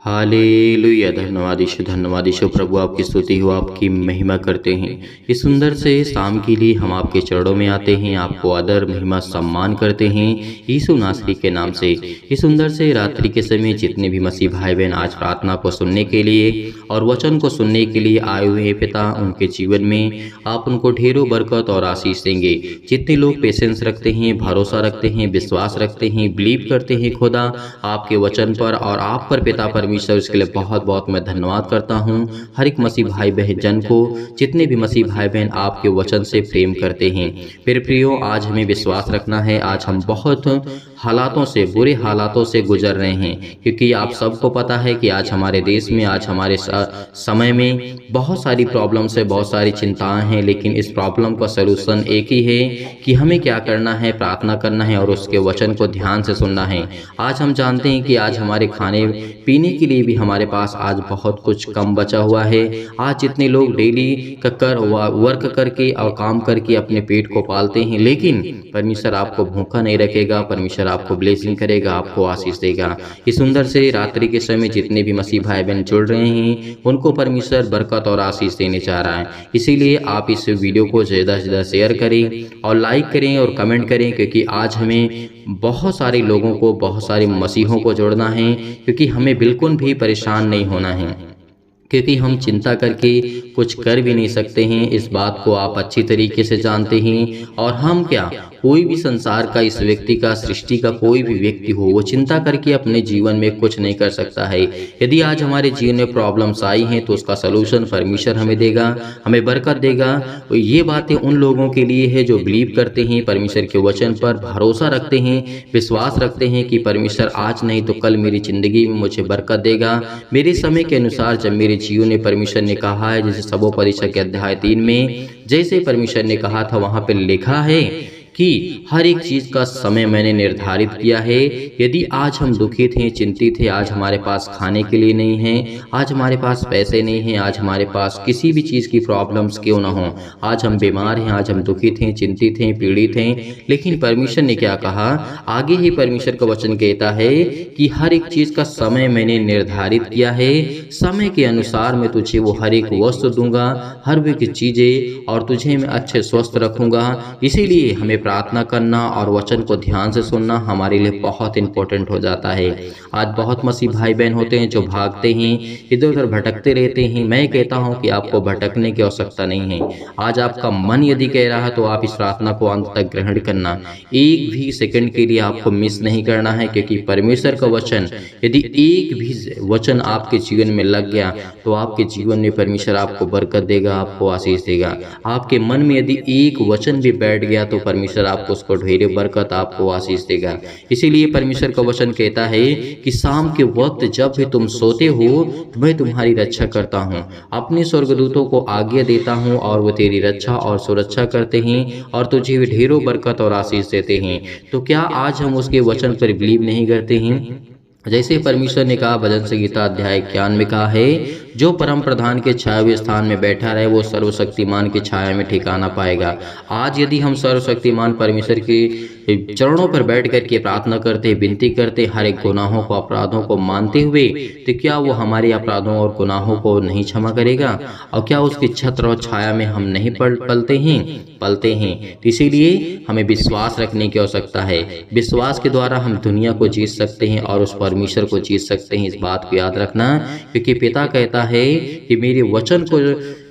Hallelujah. धन्यवाद यीशु प्रभु, आपकी स्तुति हो, आपकी महिमा करते हैं। इस सुंदर से शाम के लिए हम आपके चरणों में आते हैं, आपको आदर महिमा सम्मान करते हैं यीशु नासरी के नाम से। इस सुंदर से रात्रि के समय जितने भी मसीह भाई बहन आज प्रार्थना को सुनने के लिए और वचन को सुनने के लिए आए हुए हैं पिता, उनके जीवन में आप उनको ढेरों बरकत और आशीष देंगे। जितने लोग पेशेंस रखते हैं, भरोसा रखते हैं, विश्वास रखते हैं, बिलीव करते हैं खुदा आपके वचन पर और आप पर पिता परमेश्वर, इसके लिए बहुत बहुत मैं धन्यवाद करता हूँ। हर एक मसीह भाई बहन जन को, जितने भी मसीह भाई बहन आपके वचन से प्रेम करते हैं, मेरे प्रियो आज हमें विश्वास रखना है। आज हम बहुत हालातों से, बुरे हालातों से गुजर रहे हैं, क्योंकि आप सबको पता है कि आज हमारे देश में, आज हमारे समय में बहुत सारी प्रॉब्लम्स है, बहुत सारी चिंताएं हैं, लेकिन इस प्रॉब्लम का सलूशन एक ही है कि हमें क्या करना है, प्रार्थना करना है और उसके वचन को ध्यान से सुनना है। आज हम जानते हैं कि आज हमारे खाने पीने के लिए भी हमारे पास आज बहुत कुछ कम बचा हुआ है। आज जितने लोग डेली वर्क करके और काम करके अपने पेट को पालते हैं, लेकिन परमेश्वर आपको भूखा नहीं रखेगा, परमेश्वर आपको ब्लेसिंग करेगा, आपको आशीष देगा। इस सुंदर से रात्रि के समय जितने भी मसीह भाई बहन जुड़ रहे हैं, उनको परमेश्वर बरकत और आशीष देने चाह रहा है। इसीलिए आप इस वीडियो को ज़्यादा से ज़्यादा शेयर करें और लाइक करें और कमेंट करें, क्योंकि आज हमें बहुत सारे लोगों को, बहुत सारे मसीहों को जोड़ना है, क्योंकि हमें बिल्कुल भी परेशान नहीं होना है, क्योंकि हम चिंता करके कुछ कर भी नहीं सकते हैं। इस बात को आप अच्छी तरीके से जानते हैं। और हम क्या, कोई भी संसार का, इस व्यक्ति का, सृष्टि का कोई भी व्यक्ति हो, वो चिंता करके अपने जीवन में कुछ नहीं कर सकता है। यदि आज हमारे जीवन में प्रॉब्लम्स आई हैं तो उसका सलूशन परमेश्वर हमें देगा, हमें बरकत देगा। तो ये बातें उन लोगों के लिए है जो बिलीव करते हैं, परमेश्वर के वचन पर भरोसा रखते हैं, विश्वास रखते हैं कि परमेश्वर आज नहीं तो कल मेरी जिंदगी में मुझे बरकत देगा। मेरे समय के अनुसार जब मेरे जीवन में परमेश्वर ने कहा है, जैसे सबोपदेशक के अध्याय 3 में जैसे परमेश्वर ने कहा था, वहाँ पर लिखा है कि हर एक चीज़ का समय मैंने निर्धारित किया है। यदि आज हम दुखित हैं, चिंतित हैं, आज हमारे पास खाने के लिए नहीं है, आज हमारे पास पैसे नहीं हैं, आज हमारे पास किसी भी चीज़ की प्रॉब्लम्स क्यों ना हो, आज हम बीमार हैं, आज हम दुखित हैं, चिंतित हैं, पीड़ित हैं, लेकिन परमेश्वर ने क्या कहा, आगे ही परमेश्वर का वचन कहता है कि हर एक चीज़ का समय मैंने निर्धारित किया है, समय के अनुसार मैं तुझे वो हर एक वस्तु दूंगा, हर एक चीज़ें, और तुझे मैं अच्छे स्वस्थ रखूंगा। इसीलिए हमें प्रार्थना करना और वचन को ध्यान से सुनना हमारे लिए बहुत इंपॉर्टेंट हो जाता है। आज बहुत मसीह भाई बहन होते हैं जो भागते हैं, इधर उधर भटकते रहते हैं। मैं कहता हूं कि आपको भटकने की आवश्यकता नहीं है। आज आपका मन यदि कह रहा है तो आप इस प्रार्थना को अंत तक ग्रहण करना, एक भी सेकंड के लिए आपको मिस नहीं करना है, क्योंकि परमेश्वर का वचन, यदि एक भी वचन आपके जीवन में लग गया तो आपके जीवन में परमेश्वर आपको बरकत देगा, आपको आशीष देगा। आपके मन में यदि एक वचन भी बैठ गया तो परमेश्वर आपको उसको ढेर बरकत, आपको आशीष देगा। इसीलिए परमेश्वर का वचन कहता है कि शाम के वक्त जब भी तुम सोते हो तो मैं तुम्हारी रक्षा करता हूँ, अपने स्वर्गदूतों को आज्ञा देता हूँ और वो तेरी रक्षा और सुरक्षा करते हैं और तुझे भी ढेरों बरकत और आशीष देते हैं। तो क्या आज हम उसके वचन पर बिलीव नहीं करते हैं? जैसे परमेश्वर ने कहा, भजन संहिता अध्याय 91 में कहा है, जो परम प्रधान के छाए स्थान में बैठा रहे वो सर्वशक्तिमान की छाया में ठिकाना पाएगा। आज यदि हम सर्वशक्तिमान परमेश्वर के चरणों पर बैठ कर के प्रार्थना करते, विनती करते, हर एक गुनाहों को, अपराधों को मानते हुए, तो क्या वो हमारे अपराधों और गुनाहों को नहीं क्षमा करेगा? और क्या उसकी छत्र और छाया में हम नहीं पलते हैं? इसीलिए हमें विश्वास रखने की आवश्यकता है। विश्वास के द्वारा हम दुनिया को जीत सकते हैं और उस परमेश्वर को जीत सकते हैं। इस बात को याद रखना, क्योंकि पिता कहता है कि मेरे वचन को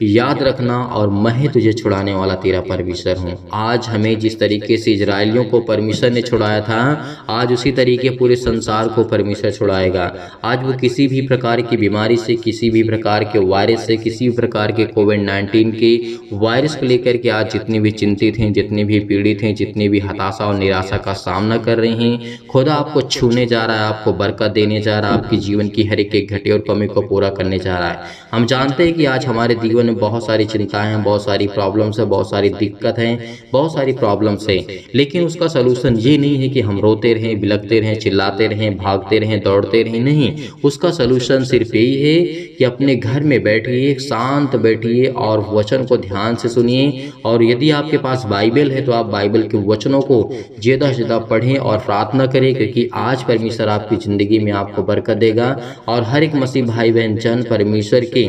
याद रखना और मैं तुझे छुड़ाने वाला तेरा परमेश्वर हूँ। आज हमें जिस तरीके से इजराइलियों को परमेश्वर ने छुड़ाया था, आज उसी तरीके पूरे संसार को परमेश्वर छुड़ाएगा। आज वो किसी भी प्रकार की बीमारी से, किसी भी प्रकार के वायरस से, किसी भी प्रकार के कोविड-19 के वायरस को लेकर के आज जितने भी चिंतित हैं, जितने भी पीड़ित हैं, जितने भी हताशा और निराशा का सामना कर रहे हैं, खुदा आपको छूने जा रहा है, आपको बरकत देने जा रहा है, आपके जीवन की हर एक घटे और कमी को पूरा करने जा रहा है। हम जानते हैं कि आज हमारे जीवन में बहुत सारी चिंताएं हैं, बहुत सारी प्रॉब्लम्स है, बहुत सारी दिक्कत हैं, बहुत सारी प्रॉब्लम्स हैं, लेकिन उसका सलूशन ये नहीं है कि हम रोते रहें, बिलखते रहें, चिल्लाते रहें, भागते रहें, दौड़ते रहें। नहीं, उसका सलूशन सिर्फ यही है कि अपने घर में बैठिए, शांत बैठिए और वचन को ध्यान से सुनिए। और यदि आपके पास बाइबल है तो आप बाइबल के वचनों को ज़्यादा से ज़्यादा पढ़ें और प्रार्थना करें, क्योंकि आज परमेश्वर आपकी ज़िंदगी में आपको बरकत देगा। और हर एक मसीह भाई बहन जन परमेश्वर के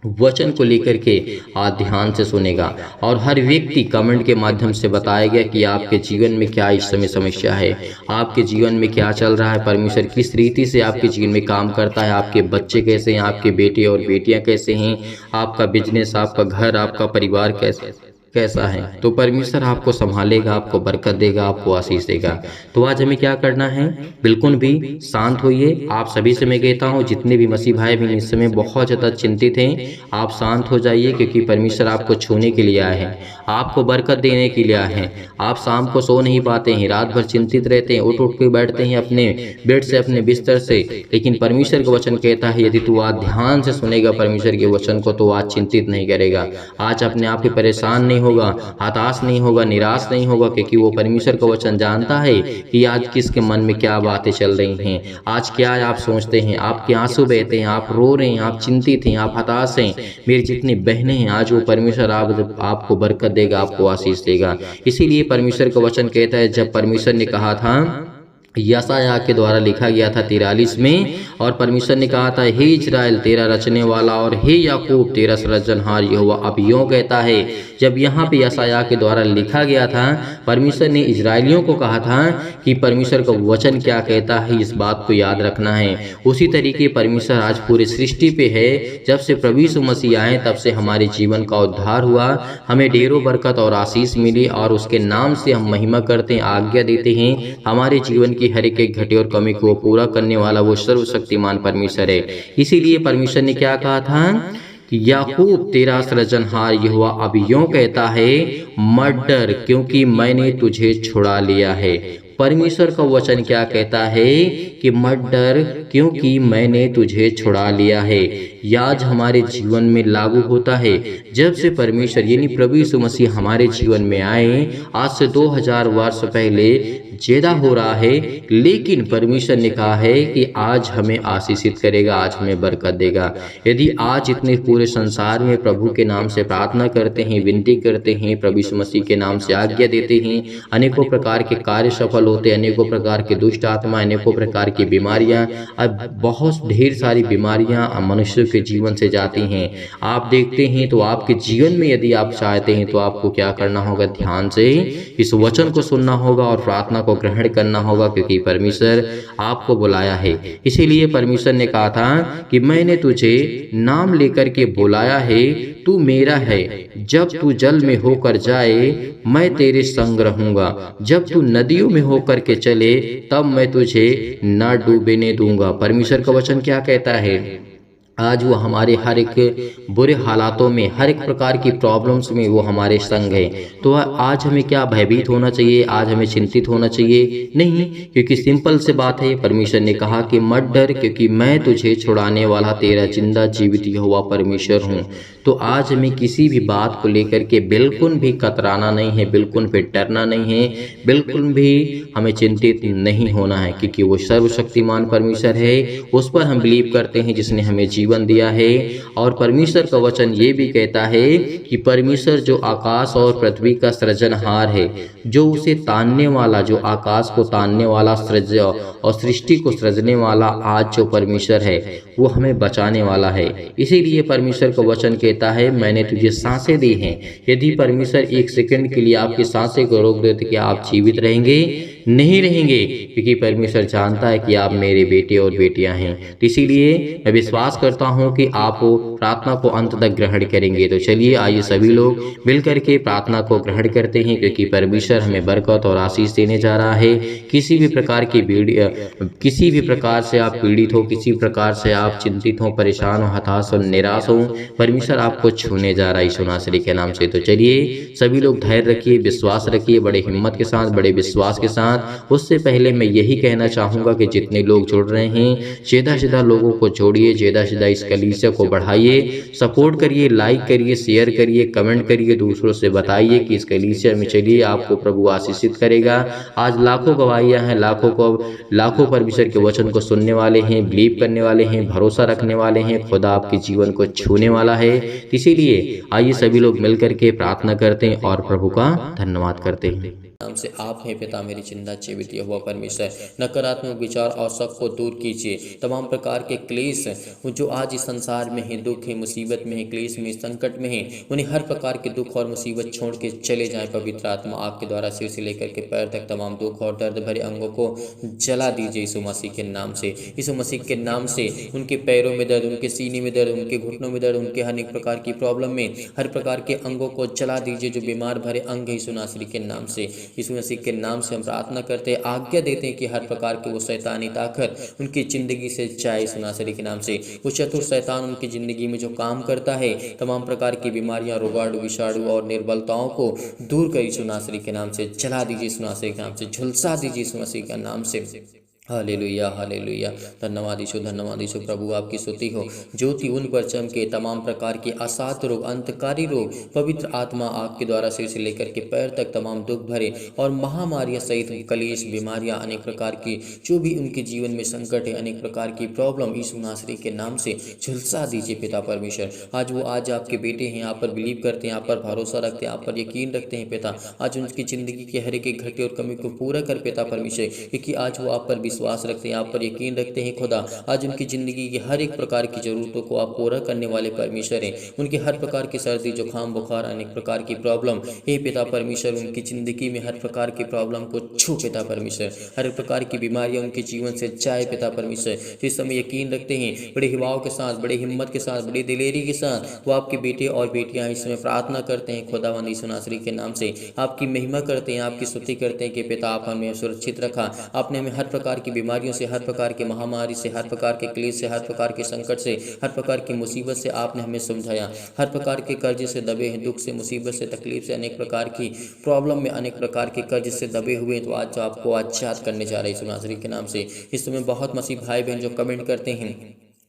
वचन को लेकर के आज ध्यान से सुनेगा। और हर व्यक्ति कमेंट के माध्यम से बताएगा कि आपके जीवन में क्या इस समय समस्या है, आपके जीवन में क्या चल रहा है, परमेश्वर किस रीति से आपके जीवन में काम करता है, आपके बच्चे कैसे हैं, आपके बेटे और बेटियां कैसे हैं, आपका बिजनेस, आपका घर, आपका परिवार कैसा है। तो परमेश्वर आपको संभालेगा, आपको बरकत देगा, आपको आशीष देगा। तो आज हमें क्या करना है, बिल्कुल भी शांत होइए। आप सभी से मैं कहता हूँ, जितने भी मसीह भाई बहन इस समय बहुत ज़्यादा चिंतित हैं, आप शांत हो जाइए, क्योंकि परमेश्वर आपको छूने के लिए आए हैं, आपको बरकत देने के लिए आए हैं। आप शाम को सो नहीं पाते हैं, रात भर चिंतित रहते हैं, उठ के बैठते हैं अपने बेड से, अपने बिस्तर से, लेकिन परमेश्वर का वचन कहता है यदि तू आज ध्यान से सुनेगा परमेश्वर के वचन को तो आज चिंतित नहीं करेगा, आज अपने आप ही परेशान नहीं होगा, हताश नहीं होगा, निराश नहीं होगा, क्योंकि वो परमेश्वर का वचन जानता है कि आज किसके मन में क्या बातें चल रही हैं, आज क्या आप सोचते हैं, आपके आंसू बहते हैं, आप रो रहे हैं, आप चिंतित हैं, आप हताश हैं। मेरी जितनी बहनें हैं, आज वो परमेश्वर आपको बरकत देगा, आपको आशीष देगा। इसीलिए परमेश्वर का वचन कहता है, जब परमेश्वर ने कहा था, यशायाह के द्वारा लिखा गया था 43 में, और परमेश्वर ने कहा था, हे इजराइल तेरा रचने वाला और हे याकूब तेरा सृजनहार यहोवा अब यूं कहता है। जब यहाँ पे यशायाह के द्वारा लिखा गया था, परमेश्वर ने इजराइलियों को कहा था कि परमेश्वर का वचन क्या कहता है, इस बात को याद रखना है। उसी तरीके परमेश्वर आज पूरी सृष्टि पे है। जब से प्रभु यीशु मसीह आए तब से हमारे जीवन का उद्धार हुआ, हमें ढेरों बरकत और आशीष मिली, और उसके नाम से हम महिमा करते हैं, आज्ञा देते हैं। हमारे जीवन की हर एक घटी और कमी को पूरा करने वाला वो सर्वशक्तिमान परमेश्वर है। इसीलिए परमेश्वर ने क्या कहा था कि याकूब तेरा सृजनहार यहोवा अब यूं कहता है, मत डर क्योंकि मैंने तुझे छुड़ा लिया है। परमेश्वर का वचन क्या कहता है कि मत डर क्योंकि मैंने तुझे छुड़ा लिया है। आज हमारे जीवन में लागू होता है। जब से परमेश्वर यानी प्रभु यीशु मसीह हमारे जीवन में आए, आज से 2000 वर्ष पहले ज़्यादा हो रहा है, लेकिन परमेश्वर ने कहा है कि आज हमें आशीषित करेगा, आज हमें बरकत देगा। यदि आज इतने पूरे संसार में प्रभु के नाम से प्रार्थना करते हैं, विनती करते हैं, प्रभु यीशु मसीह के नाम से आज्ञा देते हैं, अनेकों प्रकार के कार्य सफल होते, अनेकों प्रकार के दुष्ट आत्मा, अनेकों प्रकार की बीमारियां, अब बहुत ढेर सारी बीमारियां मनुष्य के जीवन से जाती हैं। आप देखते हैं तो आपके जीवन में यदि आप चाहते हैं तो आपको क्या करना होगा, ध्यान से इस वचन को सुनना होगा और प्रार्थना को ग्रहण करना होगा, क्योंकि परमेश्वर आपको बुलाया है। इसीलिए परमेश्वर ने कहा था कि मैंने तुझे नाम लेकर के बुलाया है, तू मेरा है। जब तू जल में होकर जाए मैं तेरे संग रहूंगा, जब तू नदियों में होकर के चले तब मैं तुझे न डूबने दूंगा। परमेश्वर का वचन क्या कहता है, आज वो हमारे हर एक बुरे हालातों में, हर एक प्रकार की प्रॉब्लम्स में वो हमारे संग है। तो आज हमें क्या भयभीत होना चाहिए, आज हमें चिंतित होना चाहिए नहीं, क्योंकि सिंपल से बात है। परमेश्वर ने कहा कि मत डर क्योंकि मैं तुझे छुड़ाने वाला तेरा जिंदा जीवित यहोवा परमेश्वर हूँ। तो आज हमें किसी भी बात को लेकर के बिल्कुल भी कतराना नहीं है, बिल्कुल भी डरना नहीं है, बिल्कुल भी हमें चिंतित नहीं होना है, क्योंकि वो सर्वशक्तिमान परमेश्वर है। उस पर हम बिलीव करते हैं जिसने हमें जीवन दिया है। और परमेश्वर का वचन ये भी कहता है कि परमेश्वर जो आकाश और पृथ्वी का सृजनहार है, जो उसे तानने वाला, जो आकाश को तानने वाला और सृष्टि को सृजने वाला आज जो परमेश्वर है वो हमें बचाने वाला है। इसीलिए परमेश्वर का वचन कहता है मैंने तुझे सांसें दी हैं। यदि परमेश्वर एक सेकंड के लिए आपकी सांसें को रोक दे तो क्या आप जीवित रहेंगे? नहीं रहेंगे, क्योंकि परमेश्वर जानता है कि आप मेरे बेटे और बेटियां हैं। तो इसीलिए मैं विश्वास करता हूं कि आप प्रार्थना को अंत तक ग्रहण करेंगे। तो चलिए आइए सभी लोग मिलकर के प्रार्थना को ग्रहण करते हैं, क्योंकि परमेश्वर हमें बरकत और आशीष देने जा रहा है। किसी भी प्रकार से आप पीड़ित हो, किसी प्रकार से आप चिंतित हो, परेशान हो, हताश हो, निराश हो, परमेश्वर आपको छूने जा रहा है यीशु नासरी के नाम से। तो चलिए सभी लोग धैर्य रखिए, विश्वास रखिए, बड़े हिम्मत के साथ, बड़े विश्वास के साथ साथ। उससे पहले मैं यही कहना चाहूँगा कि जितने लोग जुड़ रहे हैं, ज़्यादा लोगों को जोड़िए, ज़्यादा इस कलीसिया को बढ़ाइए, सपोर्ट करिए, लाइक करिए, शेयर करिए, कमेंट करिए, दूसरों से बताइए कि इस कलीसिया में चलिए, आपको प्रभु आशीषित करेगा। आज लाखों गवाहियाँ हैं, लाखों परमेश्वर के वचन को सुनने वाले हैं, बिलीव करने वाले हैं, भरोसा रखने वाले हैं, खुदा आपके जीवन को छूने वाला है। इसीलिए आइए सभी लोग मिल करके प्रार्थना करते हैं और प्रभु का धन्यवाद करते हैं। नाम से आप हैं पिता मेरी चिंता जीवित हुआ परमेश्वर, नकारात्मक विचार और शक को दूर कीजिए। तमाम प्रकार के क्लेश जो आज इस संसार में है, दुख है, मुसीबत में है, क्लेश में, संकट में है, उन्हें हर प्रकार के दुख और मुसीबत छोड़ के चले जाएं। पवित्र आत्मा आपके द्वारा सिर से लेकर के पैर तक तमाम दुख और दर्द भरे अंगों को जला दीजिए यीशु मसीह के नाम से। यीशु मसीह के नाम से उनके पैरों में दर्द, उनके सीने में दर्द, उनके घुटनों में दर्द, उनके हर एक प्रकार की प्रॉब्लम में हर प्रकार के अंगों को जला दीजिए। जो बीमार भरे अंग है यीशु नासरी के नाम से, यीशु मसीह के नाम से हम प्रार्थना करते हैं, आज्ञा देते हैं कि हर प्रकार के वो शैतानी ताकत उनकी ज़िंदगी से जाए यीशु नासरी के नाम से। वो चतुर शैतान उनकी ज़िंदगी में जो काम करता है, तमाम प्रकार की बीमारियां, रोगाणु, विषाणु और निर्बलताओं को दूर कर यीशु नासरी के नाम से जला दीजिए, यीशु नासरी के नाम से झुलसा दीजिए, यीशु मसीह के नाम से। Hallelujah hallelujah. धन्यवाद यीशु प्रभु आपकी स्तुति हो। ज्योति उन पर चमके, तमाम प्रकार के असाध्य रोग, अंतकारी रोग, पवित्र आत्मा आपके द्वारा सिर से लेकर के पैर तक तमाम दुख भरे और महामारियां सहित कलेश, बीमारियां, अनेक प्रकार की जो भी उनके जीवन में संकट है, अनेक प्रकार की प्रॉब्लम यीशु नासरी के नाम से झुलसा दीजिए पिता परमेश्वर। आज आपके बेटे हैं, आप पर बिलीव करते हैं, आप पर भरोसा रखते हैं, आप पर यकीन रखते हैं पिता। आज उनकी ज़िंदगी के हर एक घटे और कमी को पूरा कर पिता परमेश्वर, क्योंकि आज वो आप पर विश्वास रखते हैं, आप पर यकीन रखते हैं खुदा। आज उनकी ज़िंदगी की हर एक प्रकार की ज़रूरतों को आप पूरा करने वाले परमेश्वर हैं। उनके हर प्रकार की सर्दी, जुकाम, बुखार, अनेक प्रकार की प्रॉब्लम, हे पिता परमेश्वर, उनकी ज़िंदगी में हर प्रकार की प्रॉब्लम को छू पिता परमेश्वर। हर प्रकार की बीमारियां उनके जीवन से जाए पिता परमेश्वर। इस समय यकीन रखते हैं, बड़े हिवाओं के साथ, बड़े हिम्मत के साथ, बड़ी दिलेरी के साथ वो आपके बेटे और बेटियां इस समय प्रार्थना करते हैं खुदावंद यीशु नासरी के नाम से। आपकी महिमा करते हैं, आपकी स्तुति करते हैं कि पिता आप हमें सुरक्षित रखा, आपने हमें हर प्रकार की बीमारियों से, हर प्रकार की महामारी से, हर प्रकार के क्लेश से, हर प्रकार के संकट से, हर प्रकार की मुसीबत से आपने हमें समझाया। हर प्रकार के कर्ज से दबे हैं, दुख से, मुसीबत से, तकलीफ से, अनेक प्रकार की प्रॉब्लम में, अनेक प्रकार के कर्ज से दबे हुए हैं, तो आज आपको आजाद करने जा रहे हैं यीशु नासरी के नाम से। इस समय बहुत मसीह भाई बहन जो कमेंट करते हैं,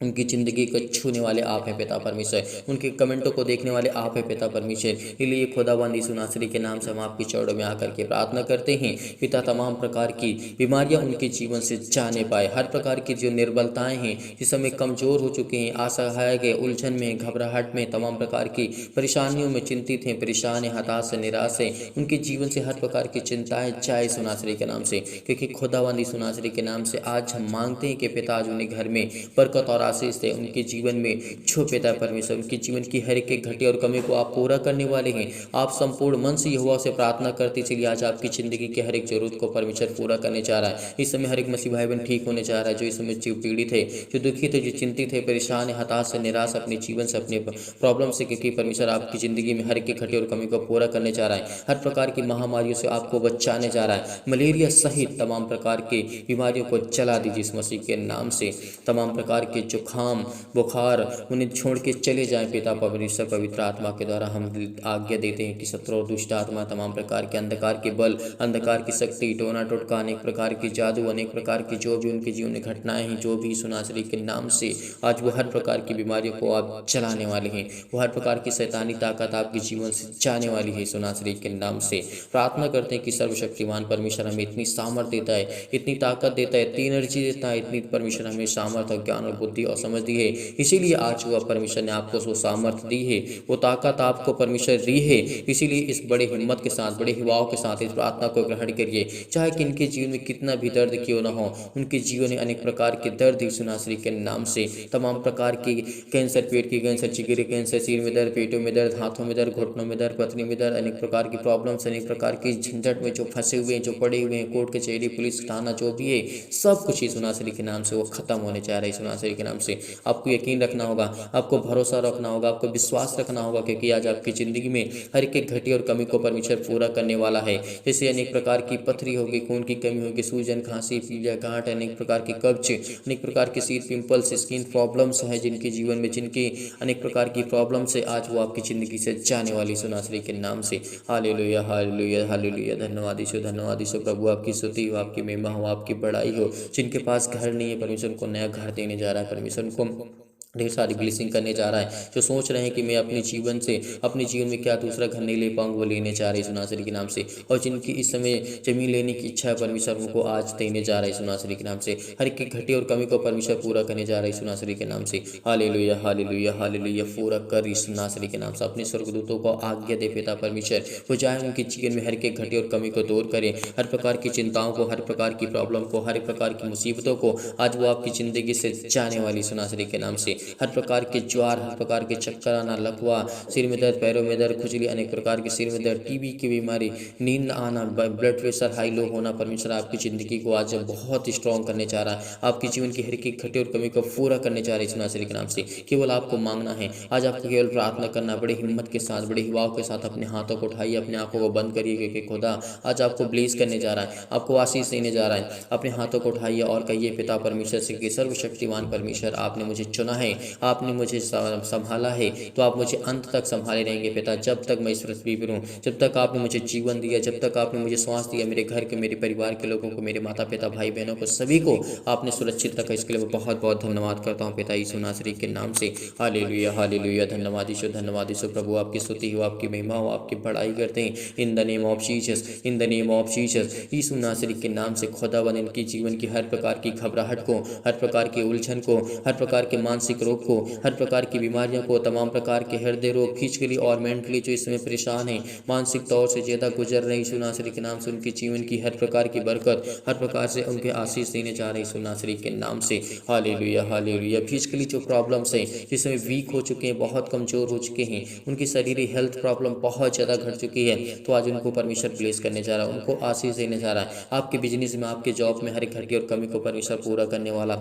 उनकी ज़िंदगी को छूने वाले आप हैं पिता परमेश्वर, उनके कमेंटों को देखने वाले आप हैं पिता परमेश्वर। इसलिए खुदावंद यीशु नासरी के नाम से हम आपकी चरणों में आकर के प्रार्थना करते हैं पिता, तमाम प्रकार की बीमारियां उनके जीवन से जाने पाए। हर प्रकार की जो निर्बलताएं हैं, जिस समय कमज़ोर हो चुके हैं, असहाय गए, उलझन में, घबराहट में, तमाम प्रकार की परेशानियों में चिंतित हैं, परेशान हैं, हताश है, निराश है, उनके जीवन से हर प्रकार की चिंताएँ जाए यीशु नासरी के नाम से। क्योंकि खुदावंद यीशु नासरी के नाम से आज हम मांगते हैं कि पिता आज उन्हें घर में बरकत और आशीष दे, उनके जीवन में छो पिता परमेश्वर, उनके जीवन की हर एक घटे और कमी को आप पूरा करने वाले हैं। आप संपूर्ण मन से यहोवा से प्रार्थना करते चलिए, आज आपकी ज़िंदगी के हर एक जरूरत को परमेश्वर पूरा करने जा रहा है। इस समय हर एक मसीह भाई बहन ठीक होने जा रहा है, जो इस समय पीड़ित है, जो दुखित है, जो चिंतित है, परेशान है, हताश है, निराश अपने जीवन से, अपने प्रॉब्लम से, क्योंकि परमेश्वर आपकी ज़िंदगी में हर एक घटे और कमी को पूरा करने जा रहा है। हर प्रकार की महामारियों से आपको बचाने जा रहा है। मलेरिया सहित तमाम प्रकार की बीमारियों को चला दीजिए इस मसीह के नाम से। तमाम प्रकार के जुकाम, बुखार उन्हें छोड़ के चले जाएं पिता परमेश्वर। पवित्र आत्मा के द्वारा हम आज्ञा देते हैं कि शत्रु और दुष्ट आत्मा, तमाम प्रकार के अंधकार के बल, अंधकार की शक्ति, टोना टोटका, अनेक प्रकार की जादू, अनेक प्रकार की जो भी उनके जीवन में घटनाएं हैं, जो भी यीशु नासरी के नाम से आज वो हर प्रकार की बीमारियों को आप चलाने वाले हैं। वो हर प्रकार की शैतानी ताकत आपके जीवन से जाने वाली है यीशु नासरी के नाम से। प्रार्थना करते हैं कि सर्वशक्तिमान परमेश्वर हमें इतनी सामर्थ्य देता है, इतनी ताकत देता है, इतनी एनर्जी देता है, इतनी परमेश्वर हमें सामर्थ्य, ज्ञान और बुद्धि और समझ दी है। इसीलिए आज वो परमेश्वर ने आपको वो सामर्थ्य दी है, वो ताकत आपको परमेश्वर दी है। इसीलिए इस बड़े हिम्मत के साथ, बड़े हिवाओं के साथ इस प्रार्थना को ग्रहण करिए। चाहे कि इनके जीवन में कितना भी दर्द क्यों ना हो, उनके जीवन में अनेक प्रकार के दर्द यीशु नासरी के नाम से, तमाम प्रकार की कैंसर, पेट की कैंसर, जिगर कैंसर, सिर में दर्द, पेटों में दर्द, हाथों में दर्द, घुटनों में दर्द, पत्नी में दर्द, अनेक प्रकार की प्रॉब्लम्स, अनेक प्रकार की झंझट में जो फंसे हुए हैं, जो पड़े हुए हैं, कोर्ट कचहरी, पुलिस थाना, जो भी है, सब कुछ यीशु नासरी के नाम से वो खत्म होने जा रहा है यीशु नासरी के नाम से। आपको यकीन रखना होगा, आपको भरोसा रखना होगा, आपको विश्वास रखना होगा, क्योंकि आज आपकी ज़िंदगी में हर एक घटी और कमी को परमेश्वर पूरा करने वाला है। जैसे अनेक प्रकार की पथरी होगी, खून की कमी होगी, सूजन, खांसी, पीलिया, गांठ, अनेक प्रकार की कब्ज, अनेक प्रकार के शीत, पिंपल्स, स्किन प्रॉब्लम्स हैं जिनके जीवन में, जिनकी अनेक प्रकार की प्रॉब्लम्स है, आज वो आपकी ज़िंदगी से जाने वाली सुनासरी के नाम से। Hallelujah, hallelujah, hallelujah. धन्यवाद यीशु, धन्यवाद यीशु। प्रभु आपकी स्तुति हो, आपकी महिमा हो, आपकी बड़ाई हो। जिनके पास घर नहीं है, परमेश्वर उनको नया घर देने जा रहा है, परमेश्वर उनको ढेर सारी ब्लेसिंग करने जा रहा है। जो सोच रहे हैं कि मैं अपने जीवन से, अपने जीवन में क्या दूसरा घर नहीं ले पाऊंगा, वो लेने जा रहे हैं सुनासरी के नाम से। और जिनकी इस समय जमीन लेने की इच्छा है, परमेश्वर उनको आज देने जा रहे हैं सुनासरी के नाम से। हर एक की घटी और कमी को परमेश्वर पूरा करने जा रहे हैं सुनासरी के नाम से। Hallelujah, hallelujah, hallelujah. पूरा कर इस सुनासरी के नाम से। अपने स्वर्गदूतों को आज्ञा दे पिता परमेश्वर, वो जाए उनके जीवन में हर एक घटी और कमी को दूर करें, हर प्रकार की चिंताओं को, हर प्रकार की प्रॉब्लम को, हर प्रकार की मुसीबतों को आज वो आपकी ज़िंदगी से जाने वाली सुनासरी के नाम से। हर प्रकार के ज्वार, हर प्रकार के चक्कर आना, लकवा, सिर में दर्द, पैरों में दर्द, खुजली, अनेक प्रकार के सिर में दर्द, टीबी की बीमारी, नींद न आना, ब्लड प्रेशर हाई लो होना, परमेश्वर आपकी ज़िंदगी को आज बहुत स्ट्रॉन्ग करने जा रहा है। आपके जीवन की हर एक घटी और कमी को पूरा करने जा रही है सुनासरी के नाम से। केवल आपको मांगना है, आज आपको केवल प्रार्थना करना, बड़ी हिम्मत के साथ, बड़ी हिवाओं के साथ अपने हाथों को उठाइए, अपने आंखों को बंद करिए, क्योंकि खुदा आज आपको ब्लेस करने जा रहा है, आपको आशीष देने जा रहा है। अपने हाथों को उठाइए और कहिए पिता परमेश्वर से कि सर्वशक्तिमान परमेश्वर, आपने मुझे चुना है, आपने मुझे संभाला है, तो आप मुझे अंत तक संभाले रहेंगे पिता। जब तक मैं इस पृथ्वी पर हूँ, जब तक आपने मुझे जीवन दिया, जब तक आपने मुझे श्वास दिया, मेरे घर के, मेरे परिवार के लोगों को, मेरे माता पिता, भाई बहनों को, सभी को आपने सुरक्षित रखा। इसके लिए मैं बहुत बहुत धन्यवाद करता हूँ पिता यीशु नासरी के नाम से। Hallelujah, hallelujah. धन्यवाद यीशु, धन्यवाद यीशु। प्रभु आपकी स्तुति हो, आपकी महिमा हो, आपकी बड़ाई करते हैं in the name of Jesus, in the name of Jesus. यीशु नासरी के नाम से खुदावन इनकी जीवन की हर प्रकार की घबराहट को, हर प्रकार की उलझन को, हर प्रकार के मानसिक रोग को, हर प्रकार की बीमारियों को, तमाम प्रकार के हृदय रोग, फिजिकली और मेंटली जो इसमें परेशान हैं, मानसिक तौर से ज़्यादा गुजर रहे यीशु नासरी के नाम से, उनके जीवन की हर प्रकार की बरकत, हर प्रकार से उनके आशीष देने जा रहे यीशु नासरी के नाम से। Hallelujah, hallelujah. फिजिकली जो प्रॉब्लम्स हैं, जिसमें वीक हो चुके हैं, बहुत कमज़ोर हो चुके हैं, उनकी शरीरी हेल्थ प्रॉब्लम बहुत ज़्यादा घट चुकी है, तो आज उनको परमेश्वर ब्लेस करने जा रहा है, उनको आशीष देने जा रहा है। आपके बिजनेस में, आपके जॉब में हर एक घटी और कमी को परमेश्वर पूरा करने वाला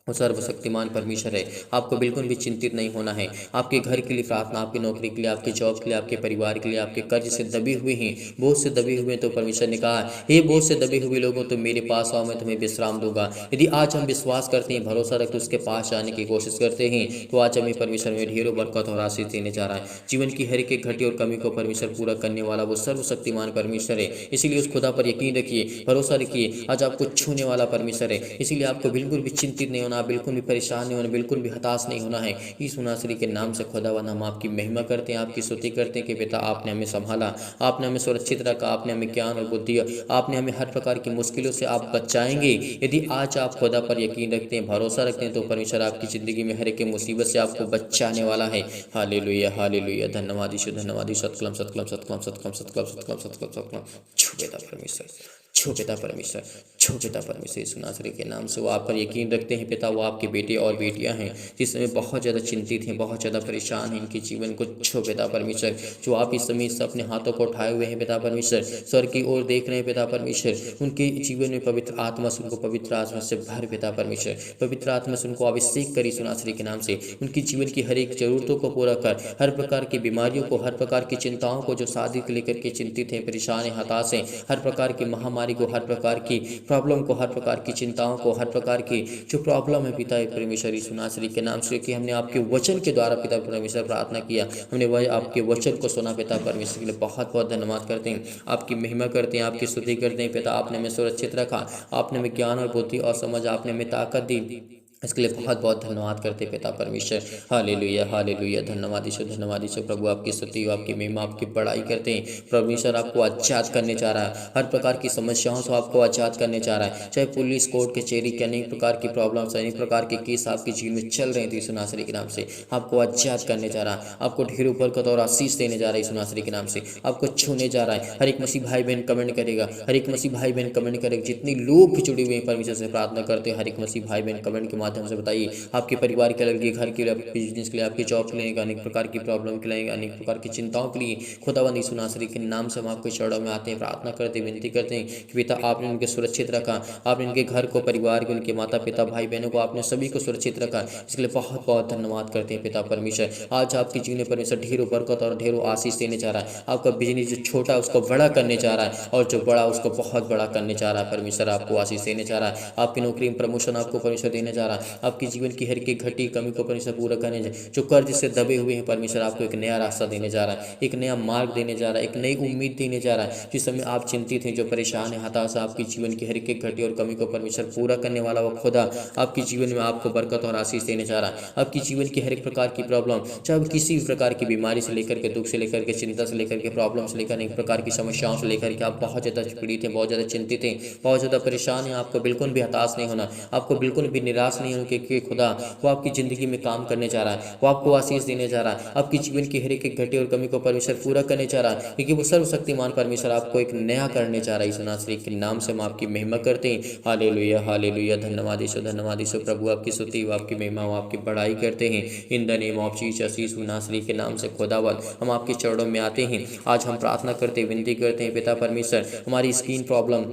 वो सर्वशक्तिमान परमेश्वर है। आपको बिल्कुल भी चिंतित नहीं होना है। आपके घर के लिए प्रार्थना, आपकी नौकरी के लिए, आपके जॉब के लिए, आपके परिवार के लिए, आपके कर्ज से दबे हुए हैं, बोझ से दबे हुए हैं, तो परमेश्वर ने कहा, हे बोझ से दबे हुए लोगों, तो मेरे पास आओ, मैं तुम्हें विश्राम दूंगा। यदि आज हम विश्वास करते हैं, भरोसा रखते, उसके पास जाने की कोशिश करते हैं, तो आज हमें परमेश्वर में ढेरों बरकत और आशीष देने जा रहा है। जीवन की हर एक घटी और कमी को परमेश्वर पूरा करने वाला वो सर्वशक्तिमान परमेश्वर है। इसीलिए उस खुदा पर यकीन रखिए, भरोसा रखिए। आज आपको छूने वाला परमेश्वर है, इसीलिए आपको बिल्कुल भी चिंतित नहीं होना, बिल्कुल भी परेशान नहीं होना, बिल्कुल भी हताश नहीं होना है। यीशु नासरी के नाम से खुदावन हम आपकी महिमा करते हैं, आपकी स्तुति करते हैं कि पिता आपने हमें संभाला, आपने हमें सुरक्षित रखा, आपने हमें ज्ञान और बुद्धि, आपने हमें हर प्रकार की मुश्किलों से आप बचाएंगे। यदि आज आप खुदा पर यकीन रखते हैं, भरोसा रखते हैं, तो परमेश्वर आपकी ज़िंदगी में हर एक मुसीबत से आपको बचाने वाला है। Hallelujah, hallelujah. धन्यवाद यीशु, धन्यवाद यीशु। सतकलम, सतकलम, सतकलम, सतकलम, सतकलम, सतकलम, सतकलम, सतकलम। छू पिता परमेश्वर, छू पिता परमेश्वर, छू पिता परमेश्वर। यीशु नासरी के नाम से वो आप पर यकीन रखते हैं पिता, वो आपके बेटे और बेटियां हैं जिसमें बहुत ज़्यादा चिंतित हैं, बहुत ज़्यादा परेशान हैं, इनके जीवन को छो पिता परमेश्वर। जो आप इस समय से अपने हाथों को उठाए हुए हैं पिता परमेश्वर, स्वर की ओर देख रहे हैं पिता परमेश्वर, उनके जीवन में पवित्र आत्मा से, उनको पवित्र आत्मा से भर पिता परमेश्वर, पवित्र आत्मा से उनको अभिषेक करी यीशु नासरी के नाम से। उनकी जीवन की हर एक ज़रूरतों को पूरा कर, हर प्रकार की बीमारियों को, हर प्रकार की चिंताओं को, जो शादी को लेकर के चिंतित हैं, परेशान हैं, हताश हैं, हर प्रकार की महामारी को, हर प्रकार की प्रॉब्लम को, हर प्रकार की चिंताओं को, हर प्रकार की जो प्रॉब्लम है पिता परमेश्वर यीशु नासरी के नाम से, कि हमने आपके वचन के द्वारा पिता परमेश्वर प्रार्थना किया, हमने वह आपके वचन को सुना पिता परमेश्वर के लिए बहुत बहुत धन्यवाद करते हैं, आपकी महिमा करते हैं, आपकी स्तुति करते हैं पिता। आपने हमें सुरक्षित रखा, आपने हमें ज्ञान और बुद्धि और समझ, आपने हमें ताकत दी, इसके लिए बहुत बहुत धन्यवाद करते पिता परमेश्वर। Hallelujah, hallelujah. धन्यवाद यीशु, धन्यवाद यीशु। प्रभु आपकी स्तुति हो, आपकी महिमा, आपकी बड़ाई करते हैं। परमेश्वर आपको आजाद करने जा रहा है, हर प्रकार की समस्याओं से आपको आजाद करने जा रहा है। चाहे पुलिस, कोर्ट, कचहरी के अनेक प्रकार की प्रॉब्लम्स, अनेक प्रकार के केस आपके जीवन में चल रहे थे, यीशु नासरी के नाम से आपको आजाद करने जा रहा है, आपको ढेरों बरकत और आशीष देने जा रहा है यीशु नासरी के नाम से, आपको छूने जा रहा है। हर एक मसीह भाई बहन कमेंट करेगा, हर एक मसीह भाई बहन कमेंट करेगा, जितने लोग भी जुड़े हुए हैं परमेश्वर से प्रार्थना करते हैं, हर एक मसीह भाई बहन कमेंट के माध्यम से बताइए। आपके परिवार के लिए, घर के लिए, आपके बिजनेस के लिए, आपके जॉब के लिए, अनेक प्रकार की प्रॉब्लम के लिए, अनेक प्रकार की चिंताओं के लिए खुदावंद यीशु नासरी के नाम से हम आपके चरणों में आते हैं, प्रार्थना करते, विनती करते हैं कि पिता आपने उनके सुरक्षित रखा, आपने उनके घर को, परिवार को, उनके माता पिता भाई बहनों को आपने सभी को सुरक्षित रखा। इसके लिए बहुत बहुत धन्यवाद करते हैं पिता परमेश्वर। आज आपकी जीवन में परमेश्वर ढेरों बरकत और ढेरों आशीष देने जा रहा है। आपका बिजनेस जो छोटा है उसको बड़ा करने जा रहा है, और जो बड़ा उसको बहुत बड़ा करने जा रहा है। परमेश्वर आपको आशीष देने जा रहा है। आपकी नौकरी में प्रमोशन आपको परमेश्वर देने जा रहा है। आपकी जीवन की हर एक घटी कमी को परमेश्वर पूरा करने जा रहा है। जो कर्ज से दबे हुए हैं परमेश्वर आपको एक नया रास्ता देने जा रहा है, एक नया मार्ग देने जा रहा है, एक नई उम्मीद देने जा रहा है। जिस समय आप चिंतित हैं, जो परेशान है, हताश, आपकी जीवन की हर एक घटी और कमी को परमेश्वर पूरा करने वाला वो खुदा आपके जीवन में आपको बरकत और आशीष देने जा रहा है। आपकी जीवन की हर एक प्रकार की प्रॉब्लम, चाहे किसी भी प्रकार की बीमारी से लेकर के, दुख से लेकर के, चिंता से लेकर के, प्रॉब्लम से लेकर, एक प्रकार की समस्याओं से लेकर के आप बहुत ज़्यादा पीड़ित हैं, बहुत ज़्यादा चिंतित हैं, बहुत ज़्यादा परेशान हैं, आपको बिल्कुल भी हताश नहीं होना, आपको बिल्कुल भी निराश नहीं होना, क्योंकि खुदा वो आपकी ज़िंदगी में काम करने जा रहा है, वो आपको आशीष देने जा रहा है। आपकी जीवन की हर एक घटी और कमी को परमेश्वर पूरा करने जा रहा है, क्योंकि वो सर्वशक्तिमान परमेश्वर आपको एक नया करने जा रहा है। यीशु नासरी के नाम से हम आपकी महिमा करते हैं। हालेलुया, हालेलुया, धन्यवाद यीशु, धन्यवाद यीशु। प्रभु आपकी स्तुति, आपकी महिमा, आपकी बड़ाई करते हैं। In the name of Jesus, यीशु नासरी के नाम से खुदावंद हम आपके चरणों में आते हैं। आज हम प्रार्थना करते, विनती करते हैं पिता परमेश्वर, हमारी स्किन प्रॉब्लम,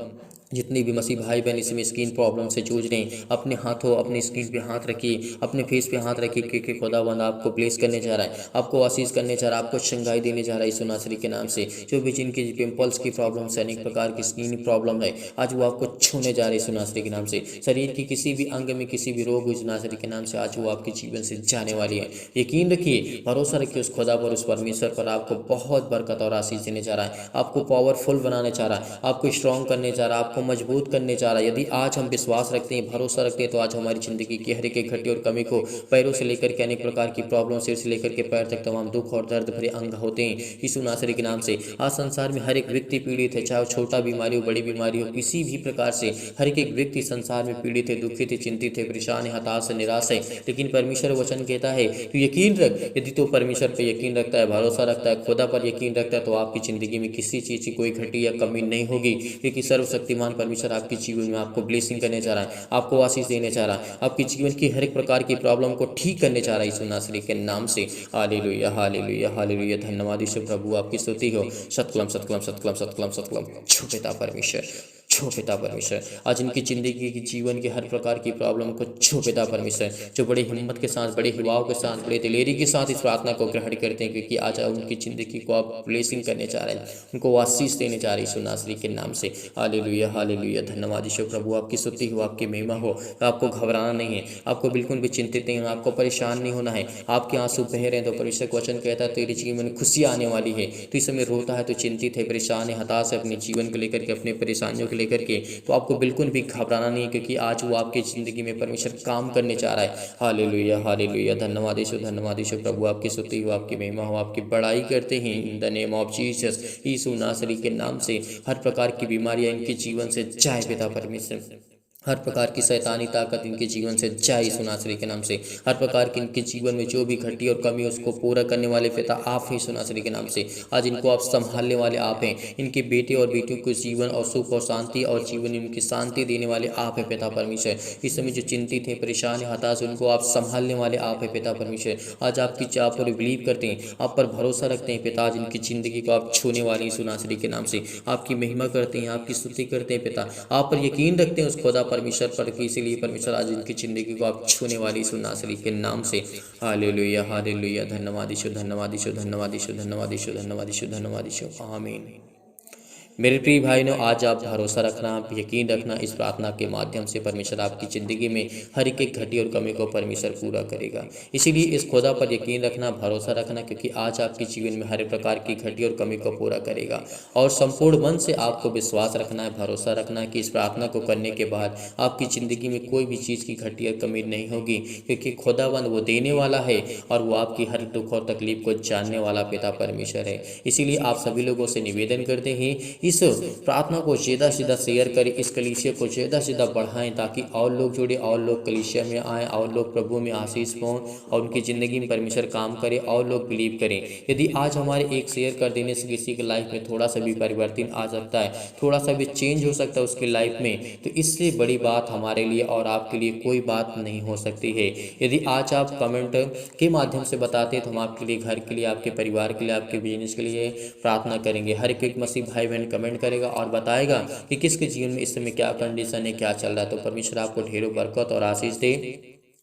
जितने भी मसीह भाई बहन इसमें स्किन प्रॉब्लम से जूझ रहे हैं, अपने हाथों, अपनी स्किन पे हाथ रखिए, अपने फेस पे हाथ रखिए, क्योंकि खुदावंद आपको ब्लेस करने जा रहा है, आपको आशीष करने जा रहा है, आपको शंगाई देने जा रहा है यीशु नासरी के नाम से। जो भी जिनकी पिंपल्स की प्रॉब्लम है, अनेक प्रकार की स्किन प्रॉब्लम है, आज वो आपको छूने जा रहे हैं यीशु नासरी के नाम से। शरीर की किसी भी अंग में किसी भी रोग यीशु नासरी के नाम से आज वो आपके जीवन से जाने वाली है। यकीन रखिए, भरोसा रखिए उस खुदा पर, उस परमेश्वर पर। आपको बहुत बरकत और आशीष देने जा रहा है, आपको पावरफुल बनाने जा रहा है, आपको स्ट्रॉन्ग करने जा रहा है, आपको मजबूत करने जा रहा है। यदि आज हम विश्वास रखते हैं, भरोसा रखते हैं, तो आज हमारी जिंदगी की हर एक घटी और कमी को, पैरों से लेकर के अनेक प्रकार की प्रॉब्लम, सिर से लेकर के पैर तक तमाम दुख और दर्द भरे अंग होते हैं यीशु नासरी के नाम से। आज संसार में हर एक व्यक्ति पीड़ित है, चाहे वो छोटा बीमारी हो, बड़ी बीमारी हो, किसी भी प्रकार से हर एक व्यक्ति संसार में पीड़ित है, दुखित है, चिंतित है, परेशान है, हताश है, निराश है। लेकिन परमेश्वर वचन कहता है तो यकीन रख, यदि तो परमेश्वर पर यकीन रखता है, भरोसा रखता है, खुदा पर यकीन रखता है, तो आपकी जिंदगी में किसी चीज़ की कोई घटी या कमी नहीं होगी, क्योंकि सर्वशक्तिमान परमेश्वर आपके जीवन में आपको ब्लेसिंग करने जा रहा है, आपको आशीष देने जा रहा है, आपके जीवन की हर एक प्रकार की प्रॉब्लम को ठीक करने जा रहा है यीशु नासरी के नाम से। हालेलुया, हालेलुया, हालेलुया, धन्यवाद यीशु। प्रभु आपकी स्तुति हो। सतकलम, सतकलम, सतकलम, सतकलम, सतकलम। छो पिता परमेश्वर, छो पिता परमेश्वर, आज इनकी जिंदगी की जीवन की हर प्रकार की प्रॉब्लम को छो पिता परमेश्वर, जो बड़ी हिम्मत के साथ, बड़े हिवाओं के साथ, बड़े दिलेरी के साथ इस प्रार्थना को ग्रहण करते हैं, क्योंकि आज उनकी जिंदगी को आप ब्लेसिंग करने जा रहे हैं, उनको आशीष देने जा रहे हैं यीशु नासरी के नाम से। हालेलुया, हालेलुया, धन्यवाद यीशु। प्रभु आपकी स्तुति हो, आपकी महिमा हो। आपको घबराना नहीं है, आपको बिल्कुल भी चिंतित नहीं होना, आपको परेशान नहीं होना है। आपके आंसू बह रहे हैं तो परमेश्वर का वचन कहता है तेरे जीवन में खुशी आने वाली है। तो इस समय रोता है, तो चिंतित है, परेशान है, हताश है अपने जीवन को लेकर के, अपने परेशानियों को लेकर के, तो आपको बिल्कुल भी घबराना नहीं है, क्योंकि आज वो आपकी ज़िंदगी में परमेश्वर काम करने जा रहा है। हालेलुया, हालेलुया, धन्यवाद यीशु, धन्यवाद यीशु। प्रभु आपकी स्तुति हो, आपकी महिमा हो, आपकी बड़ाई करते हैं in the name of Jesus, यीशु नासरी के नाम से। हर प्रकार की बीमारियां इनके जीवन से जाए पिता परमेश्वर, हर प्रकार की शैतानी ताकत इनके जीवन से जाए यीशु नासरी के नाम से। हर प्रकार की इनके जीवन में जो भी घटी और कमी उसको पूरा करने वाले पिता आप हैं यीशु नासरी के नाम से। आज इनको आप संभालने वाले आप हैं, इनके बेटे और बेटियों को जीवन और सुख और शांति और जीवन में उनकी शांति देने वाले आप हैं पिता परमेश्वर। इस समय जो चिंतित हैं, परेशान है, हताश, उनको आप संभालने वाले आप हैं पिता परमेश्वर। आज आपकी चाह पर बिलीव करते हैं, आप पर भरोसा रखते हैं पिता। आज इनकी जिंदगी को आप छूने वाले यीशु नासरी के नाम से आपकी महिमा करते हैं, आपकी स्तुति करते हैं पिता। आप पर यकीन रखते हैं उस खुदा परमेश्वर पर, इसीलिए परमेश्वर आज इनकी जिंदगी को आप छूने वाली यीशु नासरी के नाम से। हालेलुया, हालेलुया, धन्यवाद यीशु, धन्यवाद यीशु, धन्यवाद यीशु, धन्यवाद यीशु, धन्यवाद यीशु, धन्यवाद यीशु, आमीन। मेरे प्रिय भाइयों, आज आप भरोसा रखना, आप यकीन रखना, इस प्रार्थना के माध्यम से परमेश्वर आपकी ज़िंदगी में हर एक घटी और कमी को परमेश्वर पूरा करेगा। इसीलिए इस खुदा पर यकीन रखना, भरोसा रखना, क्योंकि आज आपके जीवन में हर प्रकार की घटी और कमी को पूरा करेगा। और संपूर्ण मन से आपको विश्वास रखना है, भरोसा रखना है कि इस प्रार्थना को करने के बाद आपकी ज़िंदगी में कोई भी चीज़ की घटी और कमी नहीं होगी, क्योंकि खुदावंद वो देने वाला है और वो आपकी हर दुख और तकलीफ को जानने वाला पिता परमेश्वर है। इसीलिए आप सभी लोगों से निवेदन करते हैं इस प्रार्थना को ज़्यादा से ज़्यादा शेयर करें, इस कलीसिया को ज़्यादा से ज़्यादा बढ़ाएं, ताकि और लोग जुड़े, और लोग कलीसिया में आएँ, और लोग प्रभु में आशीष पाएं और उनकी ज़िंदगी में परमेश्वर काम करे और लोग बिलीव करें। यदि आज हमारे एक शेयर कर देने से किसी की लाइफ में थोड़ा सा भी परिवर्तन आ सकता है, थोड़ा सा भी चेंज हो सकता है उसकी लाइफ में, तो इससे बड़ी बात हमारे लिए और आपके लिए कोई बात नहीं हो सकती है। यदि आज आप कमेंट के माध्यम से बताते हैं तो हम आपके लिए, घर के लिए, आपके परिवार के लिए, आपके बिजनेस के लिए प्रार्थना करेंगे। हर एक मसीह भाई बहन कमेंट करेगा और बताएगा कि किसके जीवन में इस समय क्या कंडीशन है, क्या चल रहा है। तो परमेश्वर आपको ढेरों बरकत और आशीष दे।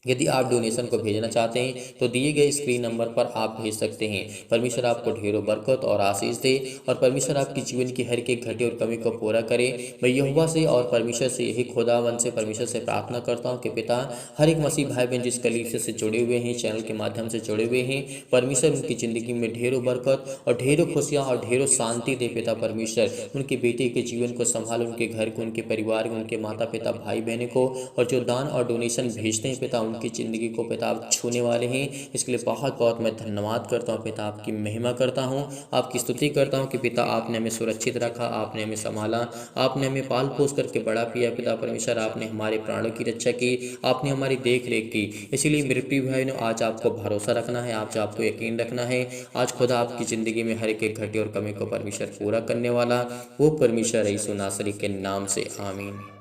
यदि आप डोनेशन को भेजना चाहते हैं तो दिए गए स्क्रीन नंबर पर आप भेज सकते हैं। परमेश्वर आपको ढेरों बरकत और आशीष दे और परमेश्वर आपकी जीवन की हर एक घटे और कमी को पूरा करे। मैं यहोवा से और परमेश्वर से, यही खुदावन से, परमेश्वर से प्रार्थना करता हूं कि पिता, हर एक मसीह भाई बहन जिस कलीसिया से जुड़े हुए हैं, चैनल के माध्यम से जुड़े हुए हैं, परमेश्वर उनकी ज़िंदगी में ढेरों बरकत और ढेरों खुशियाँ और ढेरों शांति दे। पिता परमेश्वर उनके बेटे के जीवन को संभालो, उनके घर को, उनके परिवार को, उनके माता पिता भाई बहनों को, और जो दान और डोनेशन भेजते हैं पिता, उनकी ज़िंदगी को पिता आप छूने वाले हैं। इसके लिए बहुत बहुत मैं धन्यवाद करता हूँ पिता, आपकी महिमा करता हूँ, आपकी स्तुति करता हूँ कि पिता आपने हमें सुरक्षित रखा, आपने हमें संभाला, आपने हमें पाल पोस करके बड़ा किया। पिता परमेश्वर आपने हमारे प्राणों की रक्षा की, आपने हमारी देख रेख की। इसीलिए मेरे प्रिय भाई ने आज आपको भरोसा रखना है, आज आपको यकीन रखना है। आज खुदा आपकी ज़िंदगी में हर एक घटे और कमी को परमेश्वर पूरा करने वाला वो परमेश्वर यीशु नासरी के नाम से, आमीन।